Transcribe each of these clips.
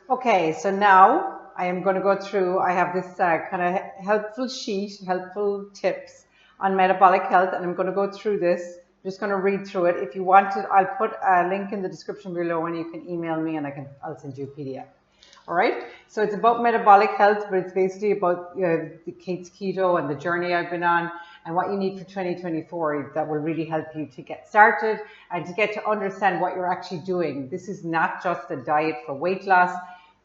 Okay, so now I am going to go through, I have this kind of helpful sheet, helpful tips on metabolic health, and I'm going to go through this. I'm just going to read through it. If you want it, I'll put a link in the description below and you can email me and I'll send you a PDF. All right, so it's about metabolic health, but it's basically about the Kate's Keto and the journey I've been on and what you need for 2024 that will really help you to get started and to get to understand what you're actually doing. This is not just a diet for weight loss,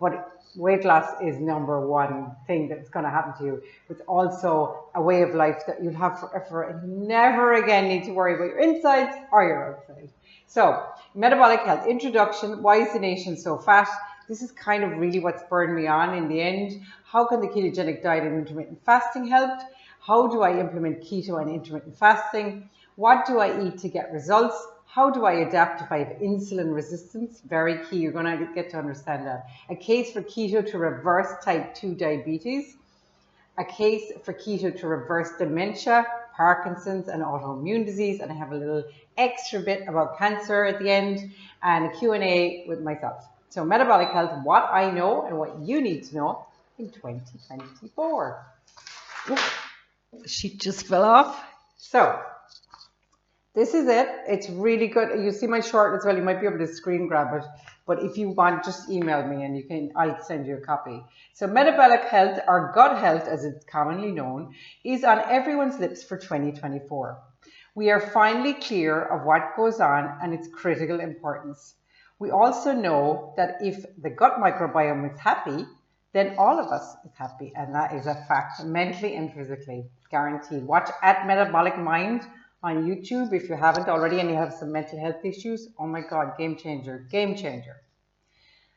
but weight loss is number one thing that's going to happen to you. It's also a way of life that you'll have forever and you never again need to worry about your insides or your outside. So, metabolic health introduction. Why is the nation so fat? This is kind of really what spurred me on in the end. How can the ketogenic diet and intermittent fasting help? How do I implement keto and intermittent fasting? What do I eat to get results? How do I adapt if I have insulin resistance? Very key. You're going to get to understand that. A case for keto to reverse type 2 diabetes. A case for keto to reverse dementia, Parkinson's, and autoimmune disease. And I have a little extra bit about cancer at the end and a Q&A with myself. So metabolic health, what I know and what you need to know in 2024. The sheet just fell off. So this is it. It's really good. You see my short as well. You might be able to screen grab it. But if you want, just email me and I'll send you a copy. So metabolic health, or gut health as it's commonly known, is on everyone's lips for 2024. We are finally clear of what goes on and its critical importance. We also know that if the gut microbiome is happy, then all of us is happy. And that is a fact, mentally and physically, guaranteed. Watch at Metabolic Mind on YouTube if you haven't already and you have some mental health issues. Oh my God, game changer, game changer.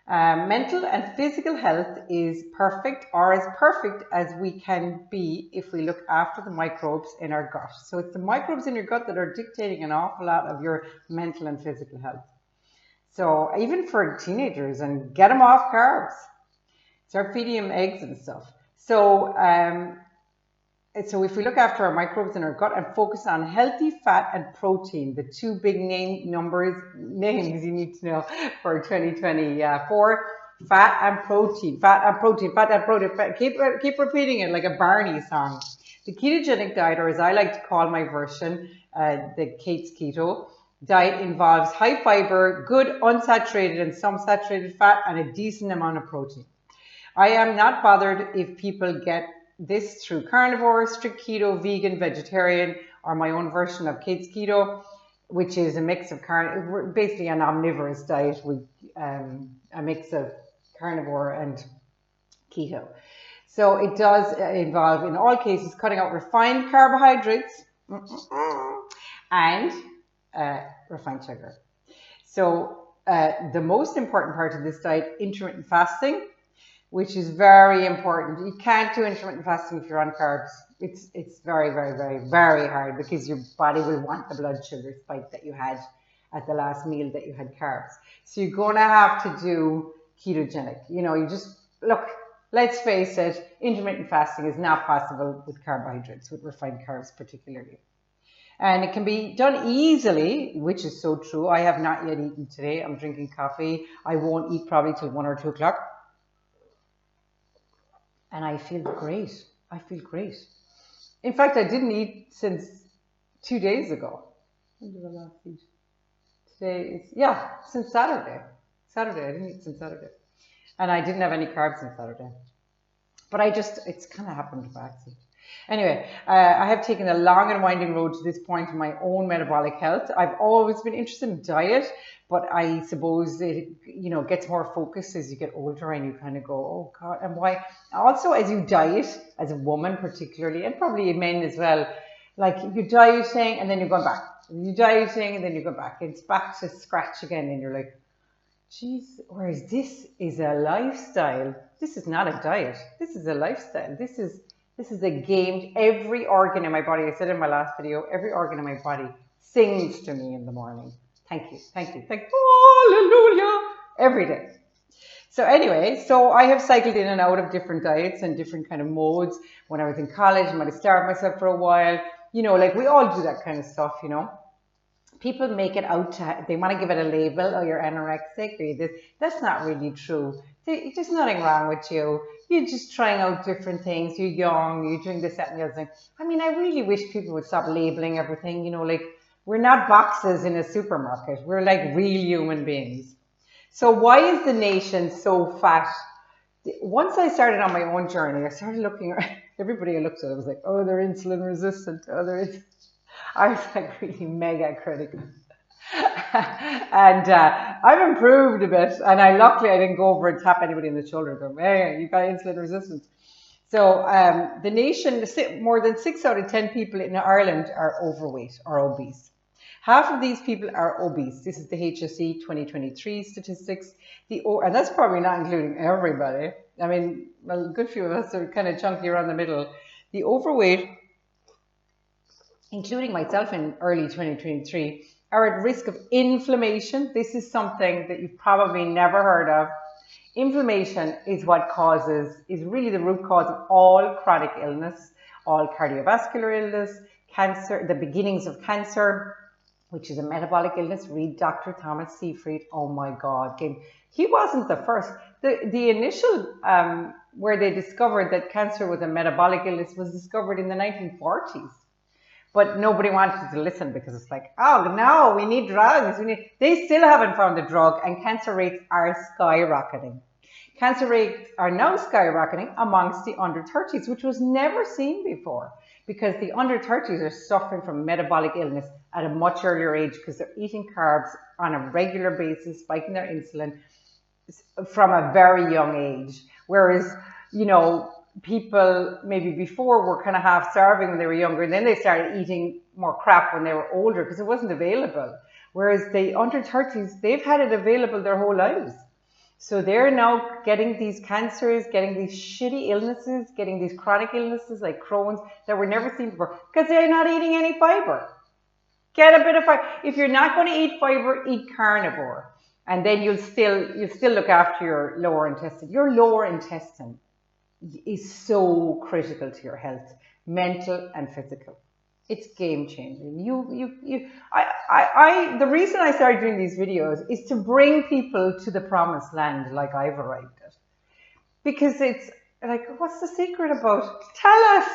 Mental and physical health is perfect, or as perfect as we can be if we look after the microbes in our gut. So it's the microbes in your gut that are dictating an awful lot of your mental and physical health. So even for teenagers, and get them off carbs. Start feeding them eggs and stuff. So if we look after our microbes in our gut and focus on healthy fat and protein, the two big names you need to know for 2024, fat and protein, fat and protein, fat and protein. Keep repeating it like a Barney song. The ketogenic diet, or as I like to call my version, the Kate's Keto diet, involves high fiber, good unsaturated and some saturated fat, and a decent amount of protein. I am not bothered if people get this through carnivore, strict keto, vegan, vegetarian, or my own version of Kate's Keto, which is a mix of basically an omnivorous diet with a mix of carnivore and keto. So it does involve, in all cases, cutting out refined carbohydrates and refined sugar. So the most important part of this diet, intermittent fasting, which is very important. You can't do intermittent fasting if you're on carbs. It's very, very, very, very hard because your body will want the blood sugar spike that you had at the last meal that you had carbs. So you're going to have to do ketogenic. You just, look, let's face it, intermittent fasting is not possible with carbohydrates, with refined carbs particularly. And it can be done easily, which is so true. I have not yet eaten today. I'm drinking coffee. I won't eat probably till 1 or 2 o'clock. And I feel great. I feel great. In fact, I didn't eat since 2 days ago. When did I last eat? Today is, since Saturday. I didn't eat since Saturday. And I didn't have any carbs since Saturday. But it's kind of happened by accident. Anyway, I have taken a long and winding road to this point in my own metabolic health. I've always been interested in diet, but I suppose it, gets more focused as you get older and you kind of go, oh God, and why? Also, as you diet, as a woman particularly, and probably men as well, like you're dieting and then you're going back. You're dieting and then you go back. It's back to scratch again and you're like, geez, whereas this is a lifestyle. This is not a diet. This is a lifestyle. This is a game. Every organ in my body, I said in my last video, every organ in my body sings to me in the morning. Thank you, thank you, thank you. Hallelujah. Every day. So anyway, I have cycled in and out of different diets and different kind of modes. When I was in college, I might have starved myself for a while. Like we all do that kind of stuff, people make it out to, they want to give it a label, oh, you're anorexic, or you this. That's not really true. There's nothing wrong with you. You're just trying out different things. You're young, you're doing this, that, and the other thing. I mean, I really wish people would stop labeling everything, you know, like we're not boxes in a supermarket. We're like real human beings. So why is the nation so fat? Once I started on my own journey, I started looking, everybody I looked at, I was like, oh, they're insulin resistant. Oh, I was like really mega critical. And I've improved a bit. And luckily I didn't go over and tap anybody in the shoulder and go, hey, you got insulin resistance. So the nation, more than 6 out of 10 people in Ireland are overweight or obese. Half of these people are obese. This is the HSE 2023 statistics. And that's probably not including everybody. I mean, well, a good few of us are kind of chunky around the middle. The overweight, including myself in early 2023, are at risk of inflammation. This is something that you've probably never heard of. Inflammation is really the root cause of all chronic illness, all cardiovascular illness, cancer, the beginnings of cancer, which is a metabolic illness. Read Dr. Thomas Seyfried. Oh my God. He wasn't the first. The initial, where they discovered that cancer was a metabolic illness was discovered in the 1940s. But nobody wanted to listen because it's like, oh, no, we need drugs. They still haven't found a drug, and cancer rates are skyrocketing. Cancer rates are now skyrocketing amongst the under 30s, which was never seen before, because the under 30s are suffering from metabolic illness at a much earlier age because they're eating carbs on a regular basis, spiking their insulin from a very young age. Whereas, you know, people maybe before were kind of half starving when they were younger, and then they started eating more crap when they were older because it wasn't available. Whereas the under 30s, they've had it available their whole lives. So they're now getting these cancers, getting these shitty illnesses, getting these chronic illnesses like Crohn's that were never seen before because they're not eating any fiber. Get a bit of fiber. If you're not going to eat fiber, eat carnivore. And then you'll still look after your lower intestine. Your lower intestine is so critical to your health, mental and physical. It's game changing. The reason I started doing these videos is to bring people to the promised land like I've arrived at. Because it's like, what's the secret about it? Tell us.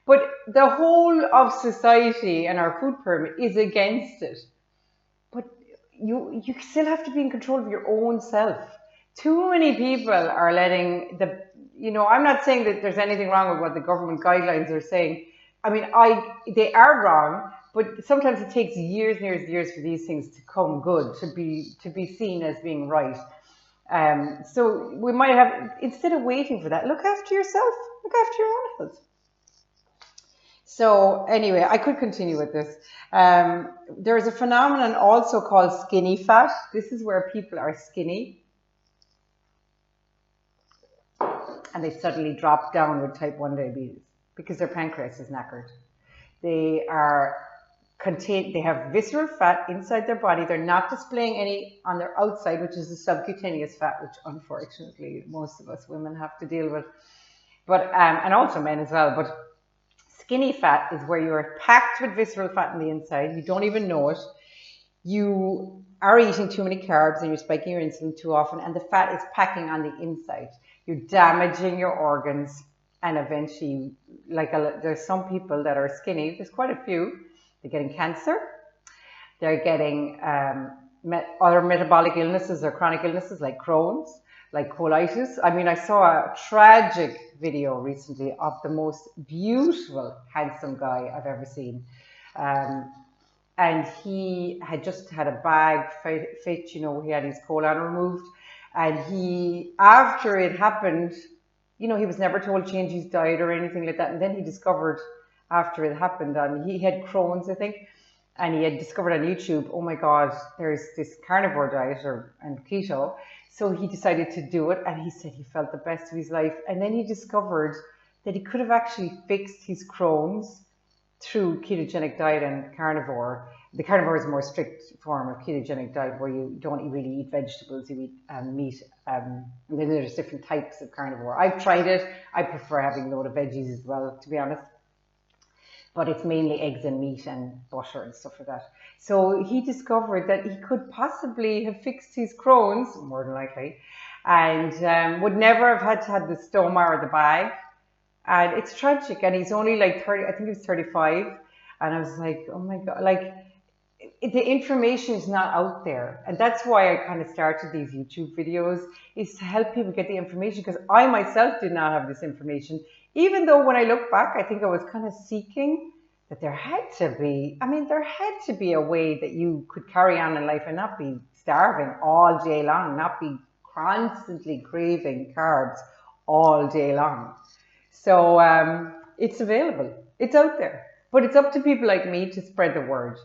But the whole of society and our food pyramid is against it. But you still have to be in control of your own self. Too many people are letting I'm not saying that there's anything wrong with what the government guidelines are saying. I mean, they are wrong, but sometimes it takes years and years and years for these things to come good, to be seen as being right. So we might have, instead of waiting for that, look after yourself, look after your own health. So anyway, I could continue with this. There is a phenomenon also called skinny fat. This is where people are skinny and they suddenly drop down with type 1 diabetes because their pancreas is knackered. They have visceral fat inside their body. They're not displaying any on their outside, which is the subcutaneous fat, which unfortunately most of us women have to deal with, but and also men as well. But skinny fat is where you are packed with visceral fat on the inside. You don't even know it. You are eating too many carbs and you're spiking your insulin too often, and the fat is packing on the inside. You're damaging your organs, and eventually, there's some people that are skinny. There's quite a few. They're getting cancer. They're getting other metabolic illnesses or chronic illnesses like Crohn's, like colitis. I mean, I saw a tragic video recently of the most beautiful, handsome guy I've ever seen. And he had just had a bag fit, he had his colon removed. And after it happened, he was never told to change his diet or anything like that. And then he discovered after it happened, and he had Crohn's, I think, and he had discovered on YouTube, oh my God, there's this carnivore diet and keto. So he decided to do it, and he said he felt the best of his life. And then he discovered that he could have actually fixed his Crohn's through ketogenic diet and carnivore. The carnivore is a more strict form of ketogenic diet where you don't really eat vegetables, you eat meat. And then there's different types of carnivore. I've tried it. I prefer having a load of veggies as well, to be honest. but it's mainly eggs and meat and butter and stuff like that. So he discovered that he could possibly have fixed his Crohn's, more than likely, and would never have had to have the stoma or the bag. And it's tragic. And he's only like 30, I think he was 35. And I was like, oh my God, like the information is not out there. And that's why I kind of started these YouTube videos, is to help people get the information, because I myself did not have this information. Even though when I look back, I think I was kind of seeking that there had to be, there had to be a way that you could carry on in life and not be starving all day long, not be constantly craving carbs all day long. So it's available, it's out there, but it's up to people like me to spread the word.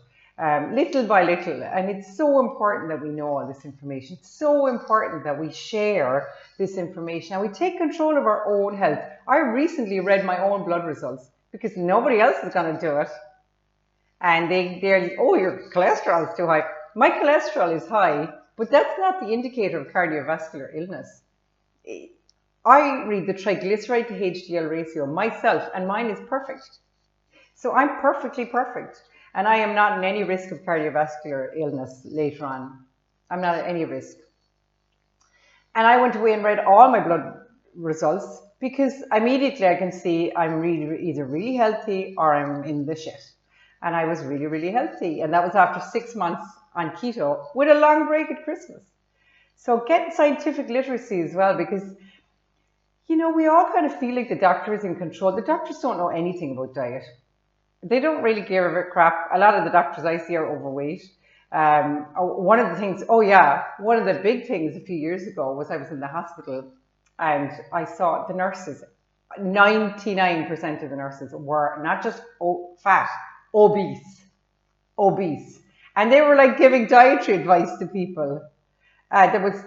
Little by little, and it's so important that we know all this information. It's so important that we share this information and we take control of our own health. I recently read my own blood results because nobody else is going to do it, and they're oh, your cholesterol is too high. My cholesterol is high, but that's not the indicator of cardiovascular illness. I read the triglyceride to HDL ratio myself, and mine is perfect. So I'm perfectly perfect. And I am not in any risk of cardiovascular illness later on. I'm not at any risk. And I went away and read all my blood results, because immediately I can see I'm either really healthy or I'm in the shit. And I was really, really healthy. And that was after 6 months on keto with a long break at Christmas. So get scientific literacy as well, because, you know, we all kind of feel like the doctor is in control. The doctors don't know anything about diet. They don't really give a crap. A lot of the doctors I see are overweight. One of the big things a few years ago was I was in the hospital and I saw the nurses, 99% of the nurses were not just fat, obese. And they were like giving dietary advice to people. There was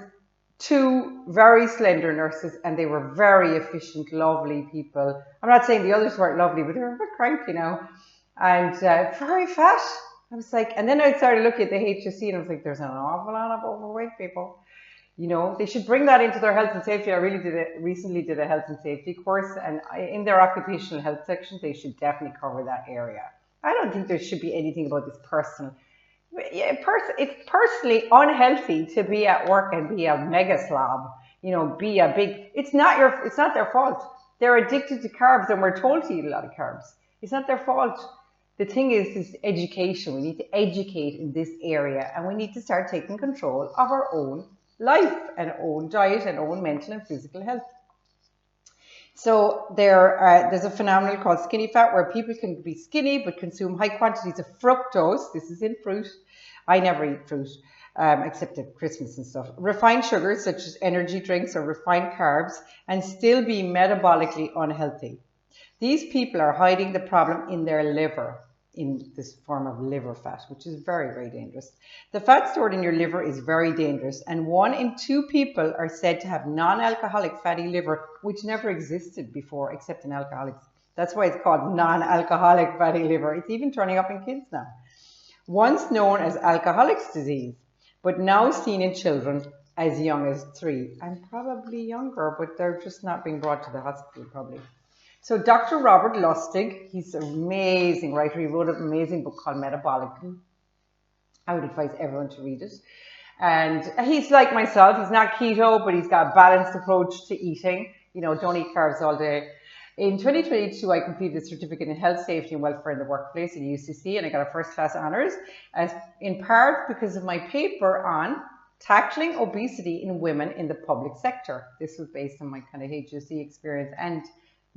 2 very slender nurses, and they were very efficient, lovely people. I'm not saying the others weren't lovely, but they were a bit cranky now, and very fat. I was like, and then I started looking at the HSC, and I was like, there's an awful lot of overweight people. You know, they should bring that into their health and safety. I recently did a health and safety course, and in their occupational health section, they should definitely cover that area. I don't think there should be anything about this personal. It's personally unhealthy to be at work and be a mega slob, you know, be a big, it's not their fault. They're addicted to carbs, and we're told to eat a lot of carbs. It's not their fault. The thing is education. We need to educate in this area, and we need to start taking control of our own life and own diet and own mental and physical health. So there's a phenomenon called skinny fat, where people can be skinny but consume high quantities of fructose. This is in fruit. I never eat fruit except at Christmas and stuff. Refined sugars such as energy drinks or refined carbs, and still be metabolically unhealthy. These people are hiding the problem in their liver, in this form of liver fat, which is very, very dangerous. The fat stored in your liver is very dangerous, and 1 in 2 people are said to have non-alcoholic fatty liver, which never existed before except in alcoholics. That's why it's called non-alcoholic fatty liver. It's even turning up in kids now. Once known as alcoholics disease, but now seen in children as young as 3, and probably younger, but they're just not being brought to the hospital probably. So Dr. Robert Lustig, he's an amazing writer. He wrote an amazing book called Metabolic. I would advise everyone to read it. And he's like myself. He's not keto, but he's got a balanced approach to eating. You know, don't eat carbs all day. In 2022, I completed a certificate in health, safety, and welfare in the workplace at UCC, and I got a first-class honors, in part because of my paper on tackling obesity in women in the public sector. This was based on my kind of HSC experience and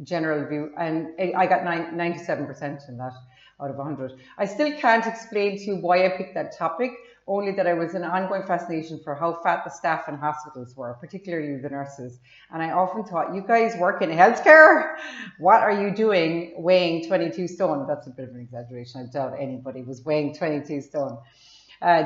general view, and I got 97% in that out of 100. I still can't explain to you why I picked that topic, only that I was an ongoing fascination for how fat the staff in hospitals were, particularly the nurses. And I often thought, you guys work in healthcare? What are you doing weighing 22 stone? That's a bit of an exaggeration. I doubt anybody was weighing 22 stone.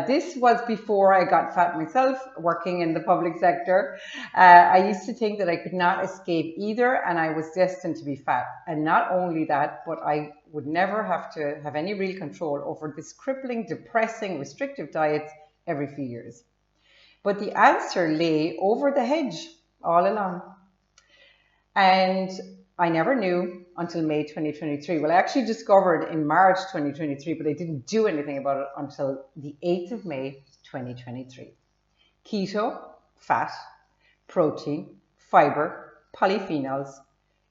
This was before I got fat myself, working in the public sector. I used to think that I could not escape either, and I was destined to be fat. And not only that, but I would never have to have any real control over this crippling, depressing, restrictive diets every few years. But the answer lay over the hedge all along. And I never knew until May 2023. Well, I actually discovered in March 2023, but I didn't do anything about it until the 8th of May 2023. Keto, fat, protein, fiber, polyphenols.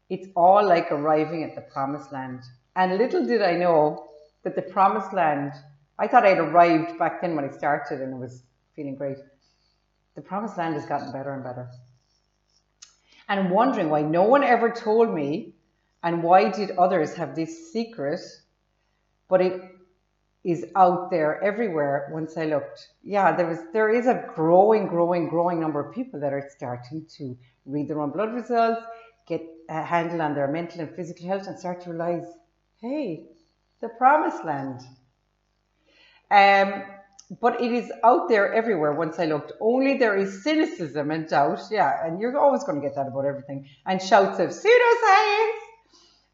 It's all like arriving at the promised land. And little did I know that the promised land, I thought I'd arrived back then when I started and I was feeling great. The promised land has gotten better and better. And I'm wondering why no one ever told me, and why did others have this secret, but it is out there everywhere once I looked. Yeah, there is a growing number of people that are starting to read their own blood results, get a handle on their mental and physical health, and start to realize, hey, the promised land. But it is out there everywhere once I looked. Only there is cynicism and doubt. Yeah, and you're always going to get that about everything. And shouts of pseudoscience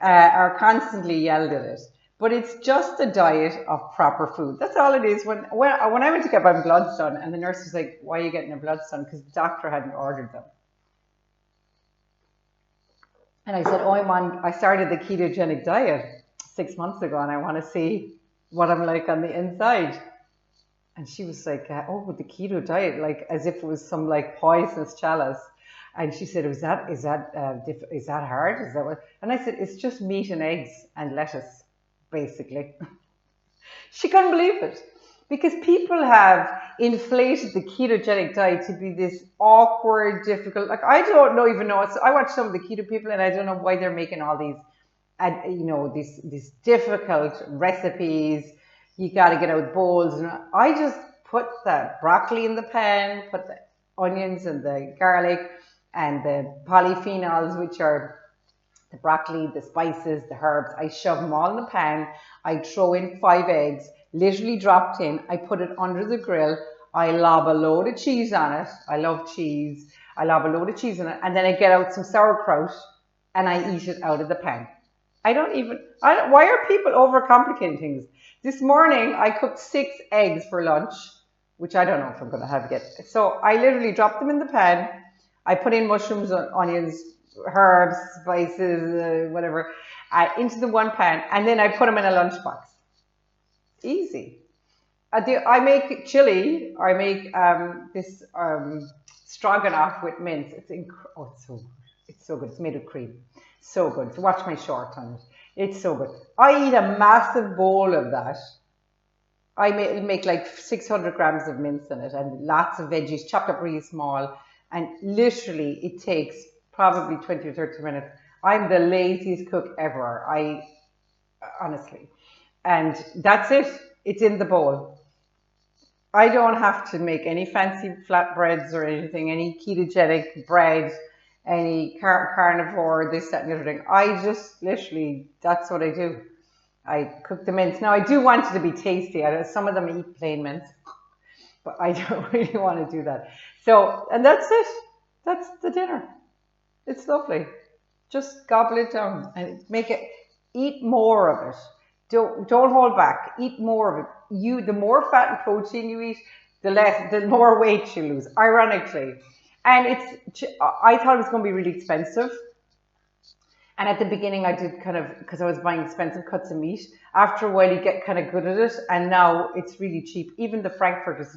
are constantly yelled at it. But it's just a diet of proper food. That's all it is. When I went to get my bloods done, and the nurse was like, why are you getting your bloods done? Because the doctor hadn't ordered them. And I said, I started the ketogenic diet 6 months ago, and I want to see what I'm like on the inside. And she was like, oh, the keto diet, like as if it was some like poisonous chalice. And she said, is that hard? Is that what? And I said, it's just meat and eggs and lettuce, basically. She couldn't believe it, because people have inflated the ketogenic diet to be this awkward, difficult. Like I don't even know. I watch some of the keto people, and I don't know why they're making all these, these difficult recipes. You got to get out bowls, and I just put the broccoli in the pan, put the onions and the garlic and the polyphenols, which are the broccoli, the spices, the herbs. I shove them all in the pan. I throw in 5 eggs, literally dropped in. I put it under the grill. I lob a load of cheese on it. I love cheese. I lob a load of cheese on it, and then I get out some sauerkraut and I eat it out of the pan. Why are people overcomplicating things? This morning, I cooked 6 eggs for lunch, which I don't know if I'm going to have yet. So I literally dropped them in the pan. I put in mushrooms, onions, herbs, spices, whatever, into the one pan, and then I put them in a lunchbox. Easy. I make chili. I make this stroganoff with mince. It's so good. It's made of cream. So good. So watch my short on it. It's so good. I eat a massive bowl of that. I make like 600 grams of mince in it, and lots of veggies chopped up really small. And literally, it takes probably 20 or 30 minutes. I'm the laziest cook ever. Honestly. And that's it. It's in the bowl. I don't have to make any fancy flatbreads or anything, any ketogenic bread, any carnivore, this, that, and the other thing. I just literally, that's what I do. I cook the mince. Now, I do want it to be tasty. Some of them eat plain mince, but I don't really want to do that. So, and that's it. That's the dinner. It's lovely. Just gobble it down and eat more of it. Don't hold back. Eat more of it. The more fat and protein you eat, the more weight you lose, ironically. And I thought it was going to be really expensive. And at the beginning I did because I was buying expensive cuts of meat. After a while you get kind of good at it, and now it's really cheap. Even the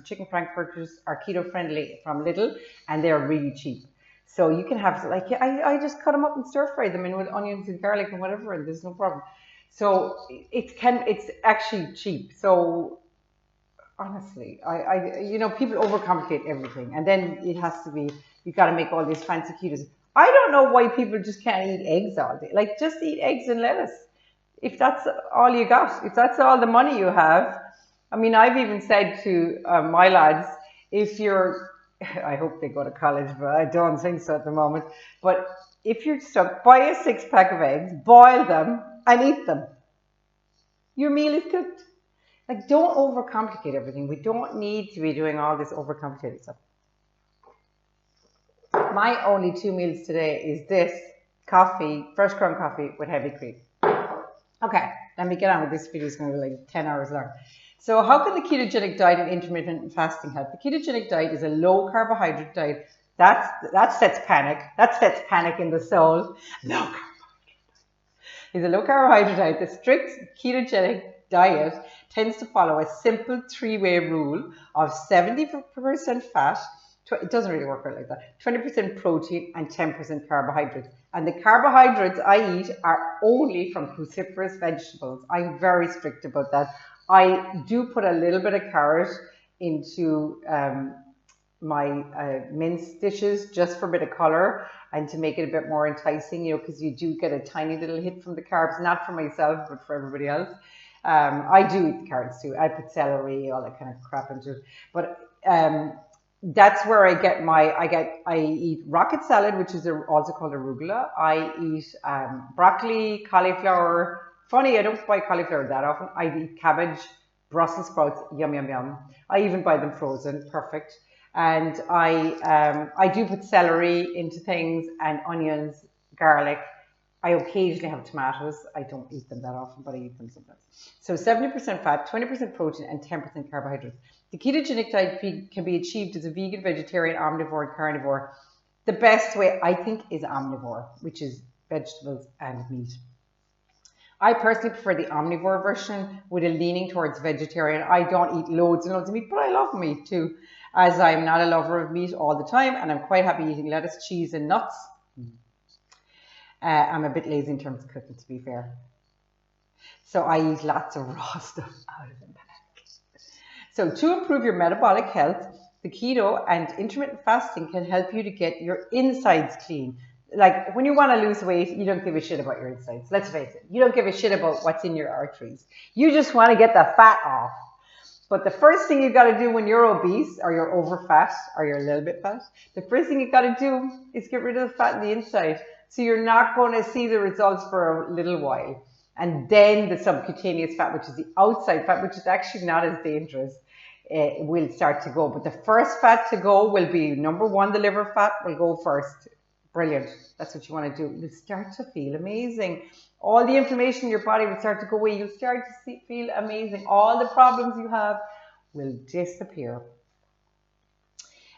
chicken frankfurters are keto friendly from Lidl, and they're really cheap. So you can have, I just cut them up and stir fry them in with onions and garlic and whatever, and there's no problem. So it's actually cheap. So honestly, people overcomplicate everything, and then it has to be, you got to make all these fancy ketos. I don't know why people just can't eat eggs all day. Like, just eat eggs and lettuce. If that's all you got, if that's all the money you have. I mean, I've even said to my lads, I hope they go to college, but I don't think so at the moment. But if you're stuck, buy a 6-pack of eggs, boil them, and eat them. Your meal is cooked. Like, don't overcomplicate everything. We don't need to be doing all this overcomplicated stuff. My only 2 meals today is this coffee, fresh ground coffee with heavy cream. Okay, let me get on with this video. It's going to be like 10 hours long. So how can the ketogenic diet and intermittent fasting help? The ketogenic diet is a low carbohydrate diet. That sets panic. That sets panic in the soul. Low carbohydrate. is a low carbohydrate diet. The strict ketogenic diet tends to follow a simple three-way rule of 70% fat. It doesn't really work out like that. 20% protein and 10% carbohydrates. And the carbohydrates I eat are only from cruciferous vegetables. I'm very strict about that. I do put a little bit of carrot into my mince dishes just for a bit of color and to make it a bit more enticing, you know, because you do get a tiny little hit from the carbs, not for myself, but for everybody else. I do eat the carrots too. I put celery, all that kind of crap into it. But that's where I get I eat rocket salad, which is also called arugula. I eat broccoli, cauliflower. Funny, I don't buy cauliflower that often. I eat cabbage, Brussels sprouts, yum, yum, yum. I even buy them frozen, perfect. And I do put celery into things and onions, garlic. I occasionally have tomatoes. I don't eat them that often, but I eat them sometimes. So 70% fat, 20% protein, and 10% carbohydrates. The ketogenic diet can be achieved as a vegan, vegetarian, omnivore, and carnivore. The best way, I think, is omnivore, which is vegetables and meat. I personally prefer the omnivore version with a leaning towards vegetarian. I don't eat loads and loads of meat, but I love meat too, as I'm not a lover of meat all the time, and I'm quite happy eating lettuce, cheese, and nuts. I'm a bit lazy in terms of cooking, to be fair. So I eat lots of raw stuff out of the bag. So to improve your metabolic health, the keto and intermittent fasting can help you to get your insides clean. Like when you want to lose weight, you don't give a shit about your insides. Let's face it. You don't give a shit about what's in your arteries. You just want to get the fat off. But the first thing you got to do when you're obese or you're over fat or you're a little bit fat, the first thing you got to do is get rid of the fat in the inside. So you're not going to see the results for a little while. And then the subcutaneous fat, which is the outside fat, which is actually not as dangerous, will start to go. But the first fat to go will be, number one, the liver fat will go first. Brilliant. That's what you want to do. You'll start to feel amazing. All the inflammation in your body will start to go away. You'll start to feel amazing. All the problems you have will disappear.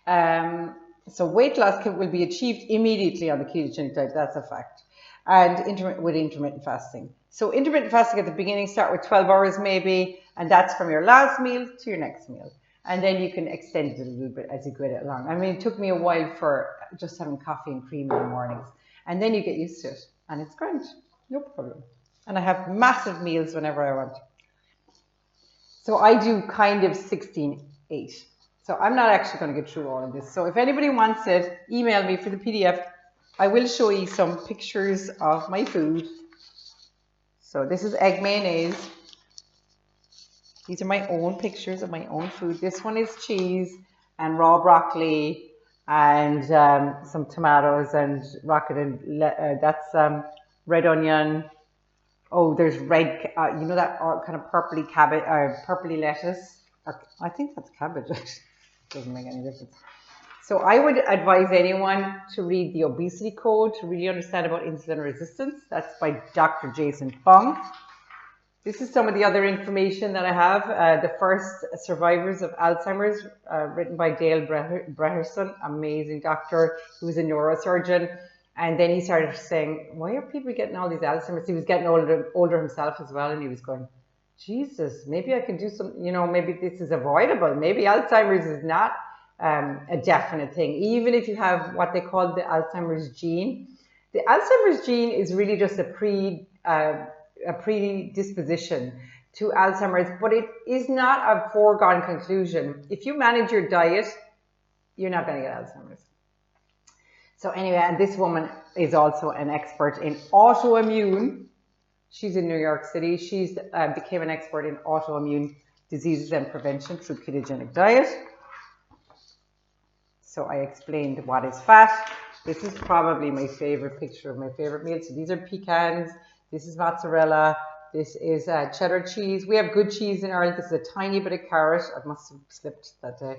So weight loss will be achieved immediately on the ketogenic diet. That's a fact. And with intermittent fasting. So intermittent fasting at the beginning, start with 12 hours maybe, and that's from your last meal to your next meal. And then you can extend it a little bit as you go along. I mean, it took me a while for just having coffee and cream in the mornings. And then you get used to it. And it's great. No problem. And I have massive meals whenever I want. So I do kind of 16-8. So I'm not actually going to get through all of this. So if anybody wants it, email me for the PDF. I will show you some pictures of my food. So this is egg mayonnaise. These are my own pictures of my own food. This one is cheese and raw broccoli and some tomatoes and rocket and that's red onion. Oh, there's red, you know that kind of purpley cabbage, purpley lettuce. I think that's cabbage. It doesn't make any difference. So I would advise anyone to read the Obesity Code to really understand about insulin resistance. That's by Dr. Jason Fung. This is some of the other information that I have. The first survivors of Alzheimer's, written by Dale Bretterson, amazing doctor. He was a neurosurgeon. And then he started saying, why are people getting all these Alzheimer's? He was getting older himself as well. And he was going, Jesus, maybe I can do some, you know, maybe this is avoidable. Maybe Alzheimer's is not a definite thing. Even if you have what they call the Alzheimer's gene. The Alzheimer's gene is really just a predisposition to Alzheimer's, but it is not a foregone conclusion. If you manage your diet, you're not going to get Alzheimer's. So anyway, and this woman is also an expert in autoimmune. She's in New York City. She's became an expert in autoimmune diseases and prevention through ketogenic diet. So I explained what is fat. This is probably my favorite picture of my favorite meal. So these are pecans. This is mozzarella. This is cheddar cheese. We have good cheese in Ireland. This is a tiny bit of carrot. I must have slipped that day.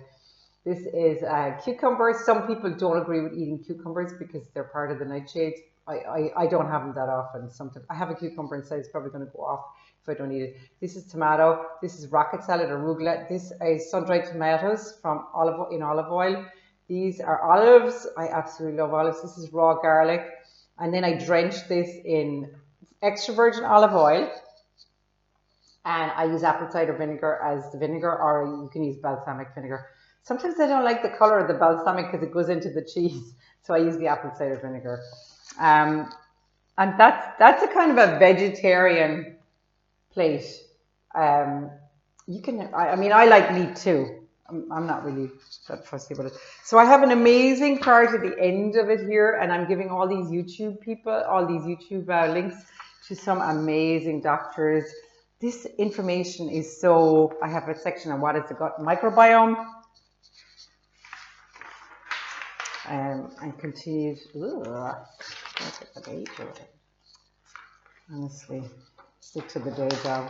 This is cucumbers. Some people don't agree with eating cucumbers because they're part of the nightshades. I don't have them that often. Sometimes I have a cucumber inside. It's probably going to go off if I don't eat it. This is tomato. This is rocket salad, arugula. This is sun-dried tomatoes from olive oil. These are olives. I absolutely love olives. This is raw garlic. And then I drench this in extra virgin olive oil, and I use apple cider vinegar as the vinegar, or you can use balsamic vinegar. Sometimes I don't like the color of the balsamic because it goes into the cheese, so I use the apple cider vinegar. And that's a kind of a vegetarian plate. You can, I mean, I like meat too. I'm not really that fussy about it. So I have an amazing chart at the end of it here, and I'm giving all these YouTube people, all these YouTube links to some amazing doctors. This information is so, I have a section on what is the gut microbiome. And continued, honestly, stick to the day job.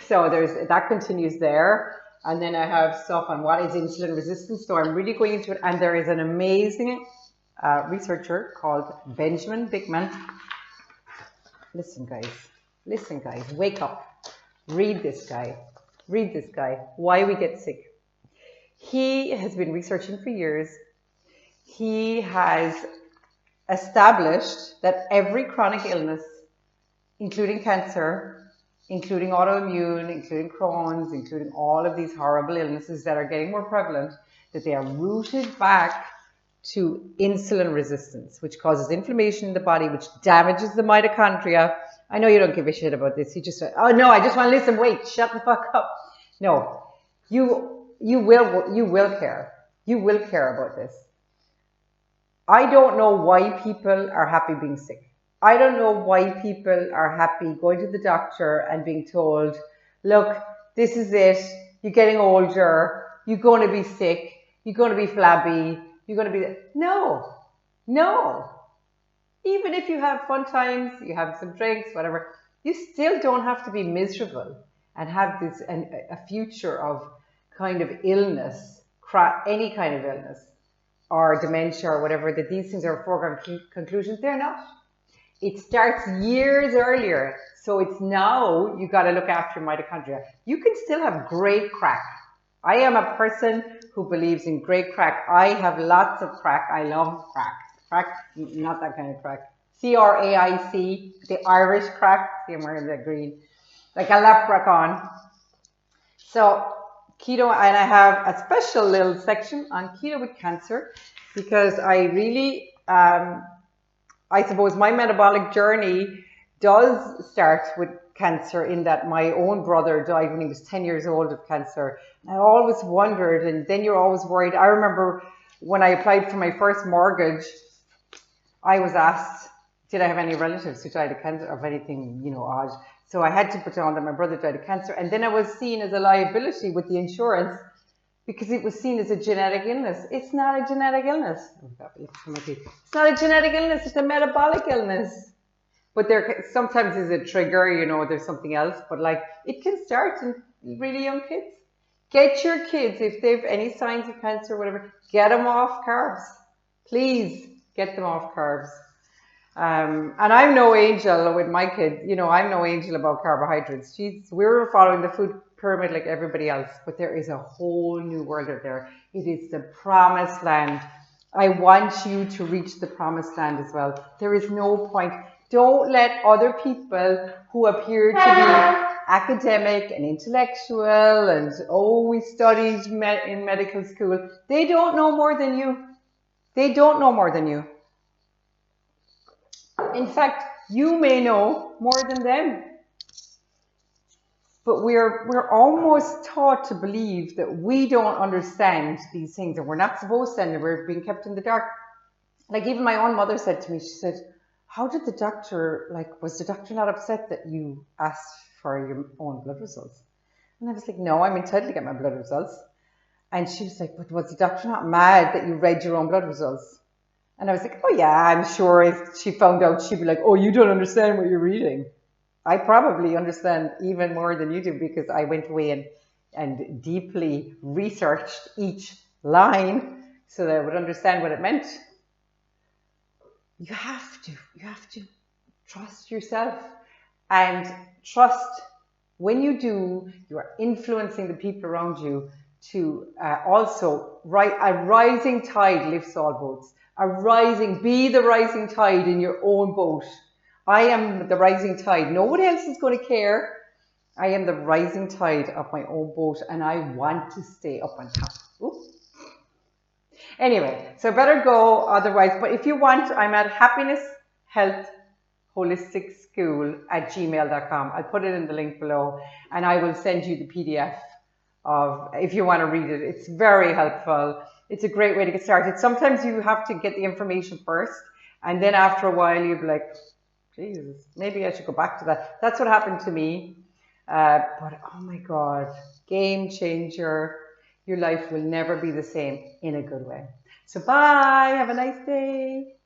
So that continues there. And then I have stuff on what is insulin resistance. So I'm really going into it. And there is an amazing researcher called Benjamin Bigman. Listen, guys, wake up. Read this guy. Why we get sick. He has been researching for years. He has established that every chronic illness, including cancer, including autoimmune, including Crohn's, including all of these horrible illnesses that are getting more prevalent, that they are rooted back to insulin resistance, which causes inflammation in the body, which damages the mitochondria. I know you don't give a shit about this. You just, oh no, I just want to listen. Wait, shut the fuck up. No, you will care. You will care about this. I don't know why people are happy being sick. I don't know why people are happy going to the doctor and being told, look, this is it. You're getting older. You're going to be sick. You're going to be flabby. You're going to be... No. Even if you have fun times, you have some drinks, whatever, you still don't have to be miserable and have this a future of kind of illness, any kind of illness, or dementia or whatever, that these things are foregone conclusions. They're not. It starts years earlier. So it's now you got to look after mitochondria. You can still have great crack. I am a person who believes in great crack. I have lots of crack. I love crack. Crack, not that kind of crack. C-R-A-I-C, the Irish crack. See, I'm wearing the green. Like a leprechaun. So keto, and I have a special little section on keto with cancer, because I really, I suppose my metabolic journey does start with cancer, in that my own brother died when he was 10 years old of cancer. I always wondered, and then you're always worried. I remember when I applied for my first mortgage, I was asked, did I have any relatives who died of cancer, of anything, odd? So I had to put on that my brother died of cancer. And then I was seen as a liability with the insurance because it was seen as a genetic illness. It's not a genetic illness. It's not a genetic illness. It's a metabolic illness. But there sometimes is a trigger, there's something else. But like, it can start in really young kids. Get your kids, if they've any signs of cancer or whatever, get them off carbs. Please get them off carbs. And I'm no angel with my kids. I'm no angel about carbohydrates. We're following the food pyramid like everybody else, but there is a whole new world out there. It is the promised land. I want you to reach the promised land as well. There is no point. Don't let other people who appear to be academic and intellectual and, we studied in medical school. They don't know more than you. They don't know more than you. In fact, you may know more than them. But we're almost taught to believe that we don't understand these things, and we're not supposed to, and we're being kept in the dark. Like, even my own mother said to me, she said, how did the doctor, was the doctor not upset that you asked for your own blood results? And I was like, no, I'm entitled to get my blood results. And she was like, but was the doctor not mad that you read your own blood results? And I was like, oh yeah, I'm sure if she found out, she'd be like, oh, you don't understand what you're reading. I probably understand even more than you do, because I went away and deeply researched each line so that I would understand what it meant. You have to trust yourself, and trust when you do, you are influencing the people around you to also, a rising tide lifts all boats. Be the rising tide in your own boat I am the rising tide. Nobody else is going to care. I am the rising tide of my own boat, and I want to stay up on top. Ooh. Anyway, so better go otherwise. But if you want, I'm at happinesshealthholisticschool@gmail.com. I'll put it in the link below, and I will send you the PDF of, if you want to read it. It's very helpful. It's a great way to get started. Sometimes you have to get the information first, and then after a while you'll be like, Jesus, maybe I should go back to that. That's what happened to me. But oh my God, game changer. Your life will never be the same in a good way. So bye, have a nice day.